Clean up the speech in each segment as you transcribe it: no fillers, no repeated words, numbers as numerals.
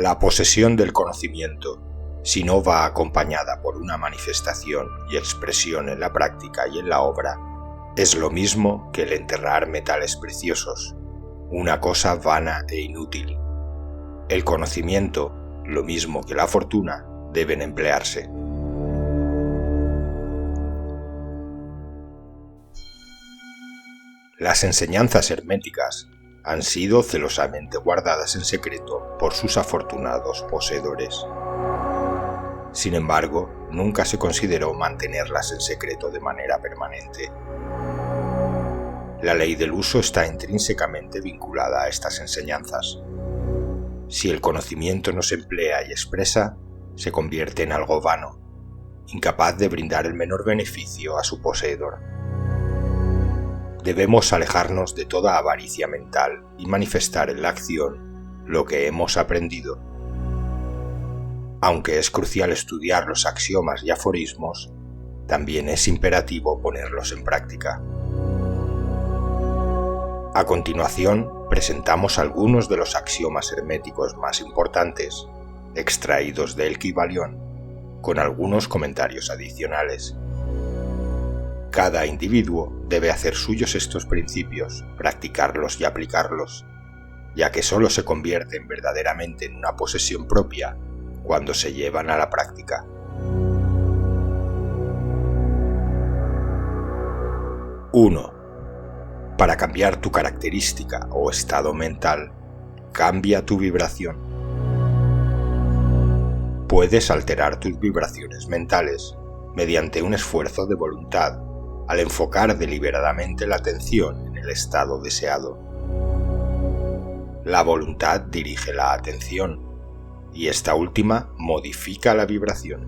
La posesión del conocimiento, si no va acompañada por una manifestación y expresión en la práctica y en la obra, es lo mismo que el enterrar metales preciosos, una cosa vana e inútil. El conocimiento, lo mismo que la fortuna, deben emplearse. Las enseñanzas herméticas han sido celosamente guardadas en secreto por sus afortunados poseedores. Sin embargo, nunca se consideró mantenerlas en secreto de manera permanente. La ley del uso está intrínsecamente vinculada a estas enseñanzas. Si el conocimiento no se emplea y expresa, se convierte en algo vano, incapaz de brindar el menor beneficio a su poseedor. Debemos alejarnos de toda avaricia mental y manifestar en la acción lo que hemos aprendido. Aunque es crucial estudiar los axiomas y aforismos, también es imperativo ponerlos en práctica. A continuación, presentamos algunos de los axiomas herméticos más importantes, extraídos de El Kybalión, con algunos comentarios adicionales. Cada individuo debe hacer suyos estos principios, practicarlos y aplicarlos, ya que solo se convierten verdaderamente en una posesión propia cuando se llevan a la práctica. 1. Para cambiar tu característica o estado mental, cambia tu vibración. Puedes alterar tus vibraciones mentales mediante un esfuerzo de voluntad al enfocar deliberadamente la atención en el estado deseado. La voluntad dirige la atención y esta última modifica la vibración.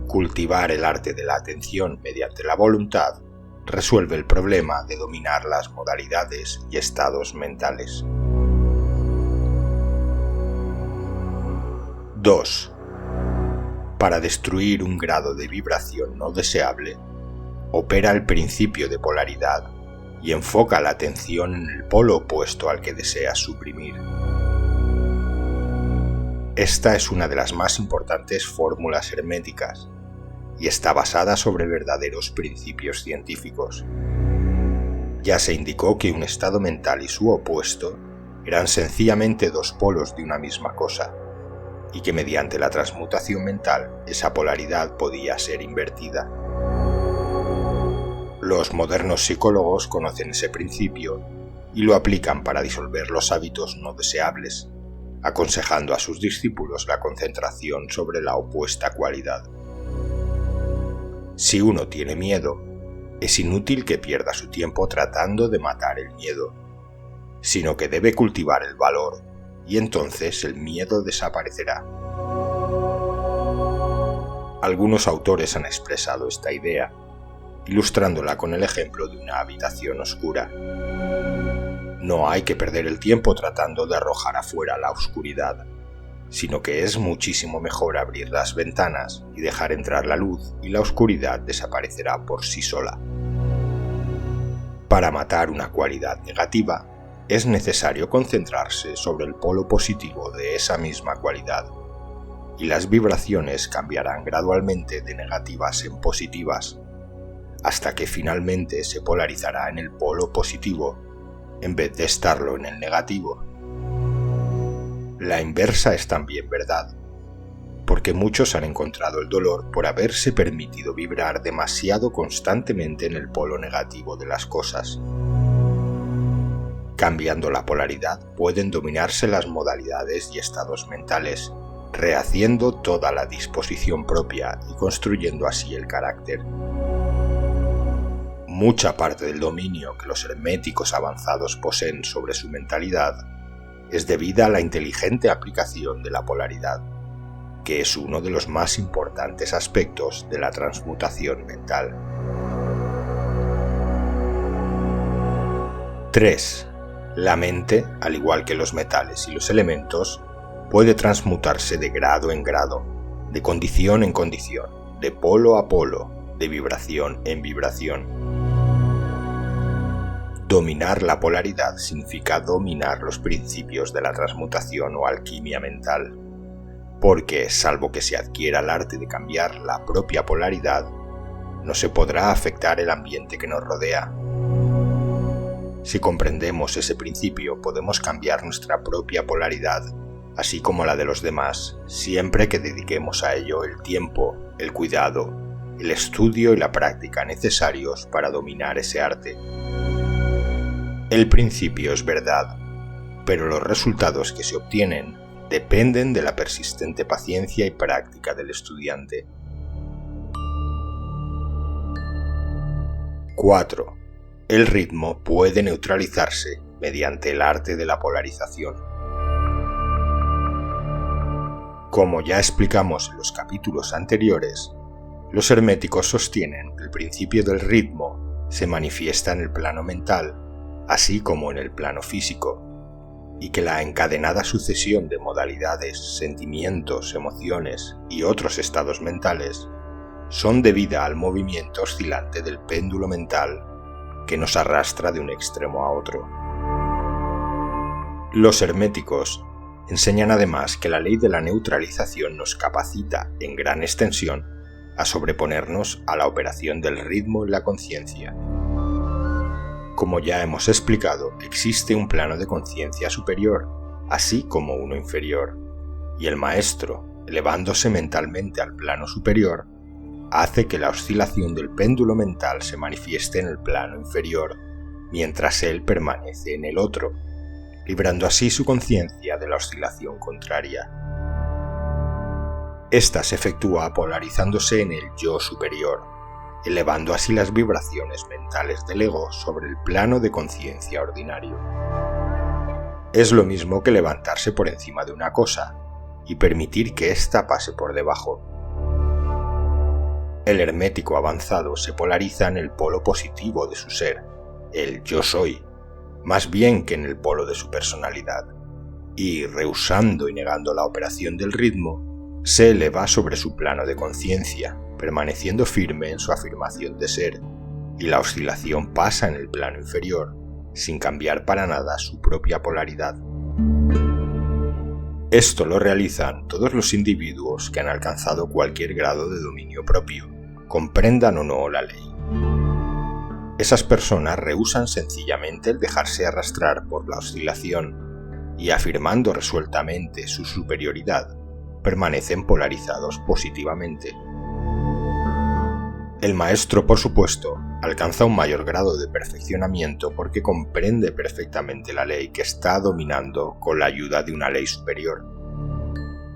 Cultivar el arte de la atención mediante la voluntad resuelve el problema de dominar las modalidades y estados mentales. 2. Para destruir un grado de vibración no deseable, opera el principio de polaridad y enfoca la atención en el polo opuesto al que deseas suprimir. Esta es una de las más importantes fórmulas herméticas y está basada sobre verdaderos principios científicos. Ya se indicó que un estado mental y su opuesto eran sencillamente dos polos de una misma cosa, y que mediante la transmutación mental esa polaridad podía ser invertida. Los modernos psicólogos conocen ese principio y lo aplican para disolver los hábitos no deseables, aconsejando a sus discípulos la concentración sobre la opuesta cualidad. Si uno tiene miedo, es inútil que pierda su tiempo tratando de matar el miedo, sino que debe cultivar el valor y entonces el miedo desaparecerá. Algunos autores han expresado esta idea, ilustrándola con el ejemplo de una habitación oscura. No hay que perder el tiempo tratando de arrojar afuera la oscuridad, sino que es muchísimo mejor abrir las ventanas y dejar entrar la luz y la oscuridad desaparecerá por sí sola. Para matar una cualidad negativa, es necesario concentrarse sobre el polo positivo de esa misma cualidad, y las vibraciones cambiarán gradualmente de negativas en positivas, hasta que finalmente se polarizará en el polo positivo, en vez de estarlo en el negativo. La inversa es también verdad, porque muchos han encontrado el dolor por haberse permitido vibrar demasiado constantemente en el polo negativo de las cosas. Cambiando la polaridad pueden dominarse las modalidades y estados mentales, rehaciendo toda la disposición propia y construyendo así el carácter. Mucha parte del dominio que los herméticos avanzados poseen sobre su mentalidad es debida a la inteligente aplicación de la polaridad, que es uno de los más importantes aspectos de la transmutación mental. 3. La mente, al igual que los metales y los elementos, puede transmutarse de grado en grado, de condición en condición, de polo a polo, de vibración en vibración. Dominar la polaridad significa dominar los principios de la transmutación o alquimia mental, porque, salvo que se adquiera el arte de cambiar la propia polaridad, no se podrá afectar el ambiente que nos rodea. Si comprendemos ese principio, podemos cambiar nuestra propia polaridad, así como la de los demás, siempre que dediquemos a ello el tiempo, el cuidado, el estudio y la práctica necesarios para dominar ese arte. El principio es verdad, pero los resultados que se obtienen dependen de la persistente paciencia y práctica del estudiante. 4. El ritmo puede neutralizarse mediante el arte de la polarización. Como ya explicamos en los capítulos anteriores, los herméticos sostienen que el principio del ritmo se manifiesta en el plano mental, así como en el plano físico, y que la encadenada sucesión de modalidades, sentimientos, emociones y otros estados mentales son debida al movimiento oscilante del péndulo mental que nos arrastra de un extremo a otro. Los herméticos enseñan además que la ley de la neutralización nos capacita en gran extensión a sobreponernos a la operación del ritmo en la conciencia. Como ya hemos explicado, existe un plano de conciencia superior, así como uno inferior, y el maestro, elevándose mentalmente al plano superior, hace que la oscilación del péndulo mental se manifieste en el plano inferior, mientras él permanece en el otro, librando así su conciencia de la oscilación contraria. Esta se efectúa polarizándose en el yo superior, elevando así las vibraciones mentales del ego sobre el plano de conciencia ordinario. Es lo mismo que levantarse por encima de una cosa y permitir que ésta pase por debajo. El hermético avanzado se polariza en el polo positivo de su ser, el yo soy, más bien que en el polo de su personalidad, y, rehusando y negando la operación del ritmo, se eleva sobre su plano de conciencia, permaneciendo firme en su afirmación de ser, y la oscilación pasa en el plano inferior, sin cambiar para nada su propia polaridad. Esto lo realizan todos los individuos que han alcanzado cualquier grado de dominio propio, comprendan o no la ley. Esas personas rehúsan sencillamente el dejarse arrastrar por la oscilación y, afirmando resueltamente su superioridad, permanecen polarizados positivamente. El maestro, por supuesto, alcanza un mayor grado de perfeccionamiento porque comprende perfectamente la ley que está dominando con la ayuda de una ley superior,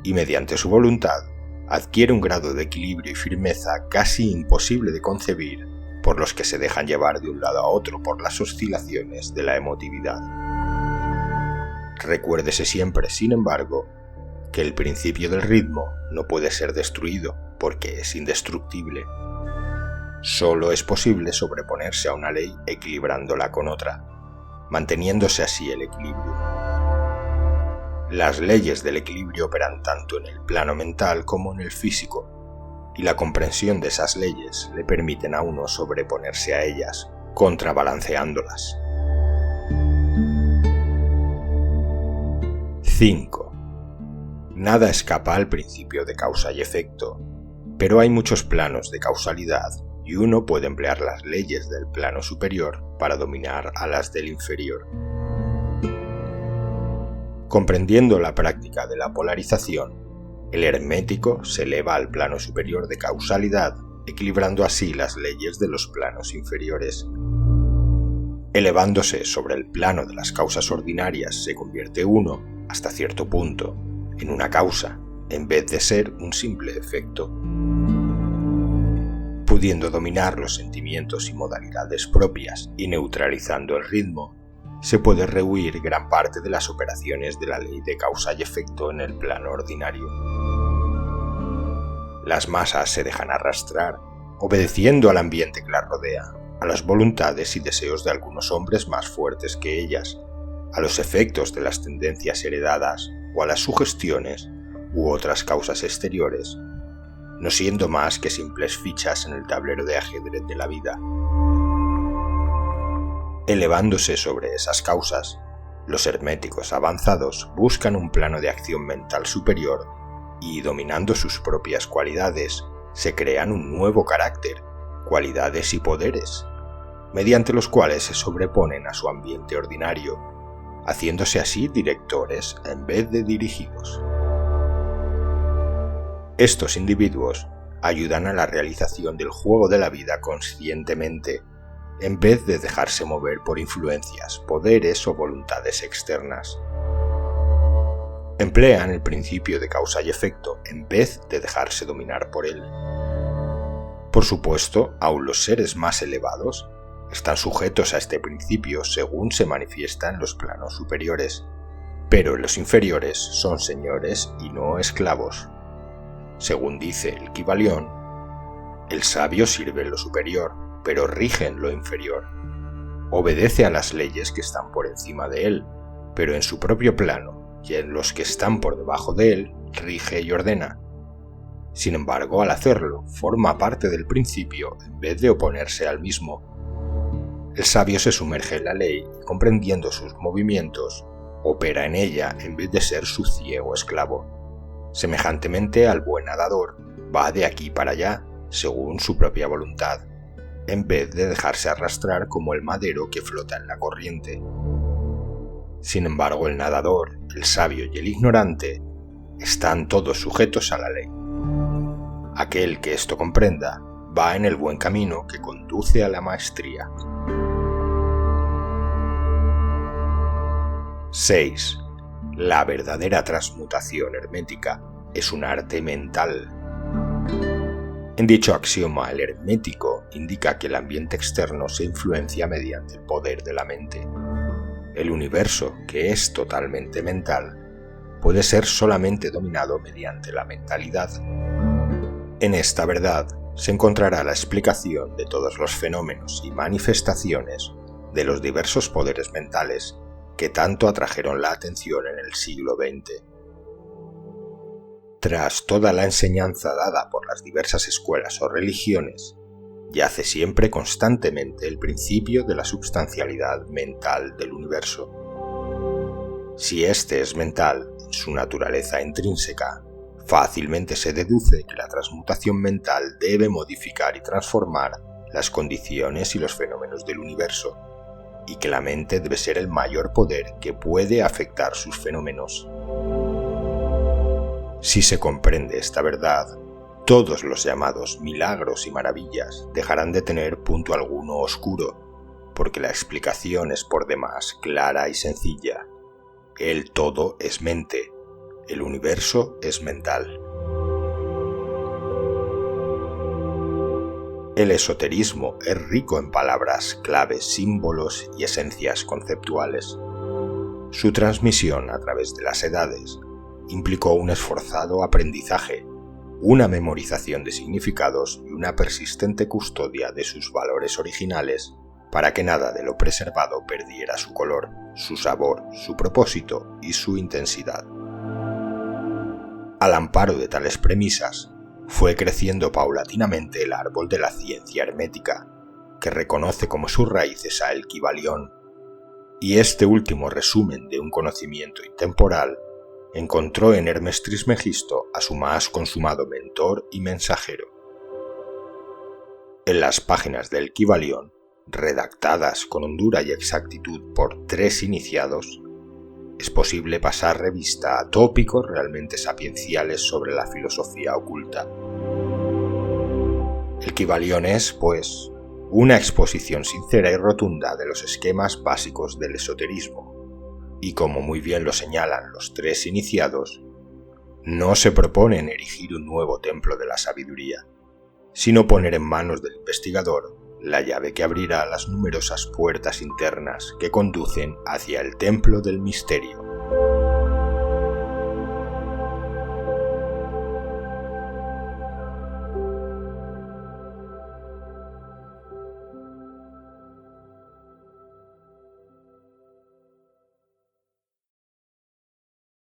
y mediante su voluntad adquiere un grado de equilibrio y firmeza casi imposible de concebir por los que se dejan llevar de un lado a otro por las oscilaciones de la emotividad. Recuérdese siempre, sin embargo, que el principio del ritmo no puede ser destruido porque es indestructible. Solo es posible sobreponerse a una ley equilibrándola con otra, manteniéndose así el equilibrio. Las leyes del equilibrio operan tanto en el plano mental como en el físico, y la comprensión de esas leyes le permiten a uno sobreponerse a ellas, contrabalanceándolas. 5. Nada escapa al principio de causa y efecto, pero hay muchos planos de causalidad y uno puede emplear las leyes del plano superior para dominar a las del inferior. Comprendiendo la práctica de la polarización, el hermético se eleva al plano superior de causalidad, equilibrando así las leyes de los planos inferiores. Elevándose sobre el plano de las causas ordinarias se convierte uno, hasta cierto punto, en una causa, en vez de ser un simple efecto. Pudiendo dominar los sentimientos y modalidades propias y neutralizando el ritmo, se puede rehuir gran parte de las operaciones de la ley de causa y efecto en el plano ordinario. Las masas se dejan arrastrar, obedeciendo al ambiente que las rodea, a las voluntades y deseos de algunos hombres más fuertes que ellas, a los efectos de las tendencias heredadas o a las sugestiones u otras causas exteriores, no siendo más que simples fichas en el tablero de ajedrez de la vida. Elevándose sobre esas causas, los herméticos avanzados buscan un plano de acción mental superior y, dominando sus propias cualidades, se crean un nuevo carácter, cualidades y poderes, mediante los cuales se sobreponen a su ambiente ordinario, haciéndose así directores en vez de dirigidos. Estos individuos ayudan a la realización del juego de la vida conscientemente, en vez de dejarse mover por influencias, poderes o voluntades externas. Emplean el principio de causa y efecto en vez de dejarse dominar por él. Por supuesto, aun los seres más elevados están sujetos a este principio según se manifiesta en los planos superiores, pero los inferiores son señores y no esclavos. Según dice el Kybalión, el sabio sirve en lo superior, pero rige en lo inferior. Obedece a las leyes que están por encima de él, pero en su propio plano, y en los que están por debajo de él, rige y ordena. Sin embargo, al hacerlo, forma parte del principio en vez de oponerse al mismo. El sabio se sumerge en la ley y, comprendiendo sus movimientos, opera en ella en vez de ser su ciego esclavo. Semejantemente al buen nadador, va de aquí para allá, según su propia voluntad, en vez de dejarse arrastrar como el madero que flota en la corriente. Sin embargo, el nadador, el sabio y el ignorante están todos sujetos a la ley. Aquel que esto comprenda va en el buen camino que conduce a la maestría. 6. La verdadera transmutación hermética es un arte mental. En dicho axioma, el hermético indica que el ambiente externo se influencia mediante el poder de la mente. El universo, que es totalmente mental, puede ser solamente dominado mediante la mentalidad. En esta verdad se encontrará la explicación de todos los fenómenos y manifestaciones de los diversos poderes mentales que tanto atrajeron la atención en el siglo XX. Tras toda la enseñanza dada por las diversas escuelas o religiones, yace siempre constantemente el principio de la substancialidad mental del universo. Si éste es mental en su naturaleza intrínseca, fácilmente se deduce que la transmutación mental debe modificar y transformar las condiciones y los fenómenos del universo, y que la mente debe ser el mayor poder que puede afectar sus fenómenos. Si se comprende esta verdad, todos los llamados milagros y maravillas dejarán de tener punto alguno oscuro, porque la explicación es por demás clara y sencilla. El todo es mente, el universo es mental. El esoterismo es rico en palabras, claves, símbolos y esencias conceptuales. Su transmisión a través de las edades implicó un esforzado aprendizaje, una memorización de significados y una persistente custodia de sus valores originales para que nada de lo preservado perdiera su color, su sabor, su propósito y su intensidad. Al amparo de tales premisas, fue creciendo paulatinamente el árbol de la ciencia hermética, que reconoce como sus raíces a el Kybalión, y este último resumen de un conocimiento intemporal encontró en Hermes Trismegisto a su más consumado mentor y mensajero. En las páginas del Kybalión, redactadas con hondura y exactitud por 3 iniciados, es posible pasar revista a tópicos realmente sapienciales sobre la filosofía oculta. El Kybalión es, pues, una exposición sincera y rotunda de los esquemas básicos del esoterismo, y como muy bien lo señalan los 3 iniciados, no se proponen erigir un nuevo templo de la sabiduría, sino poner en manos del investigador la llave que abrirá las numerosas puertas internas que conducen hacia el templo del misterio.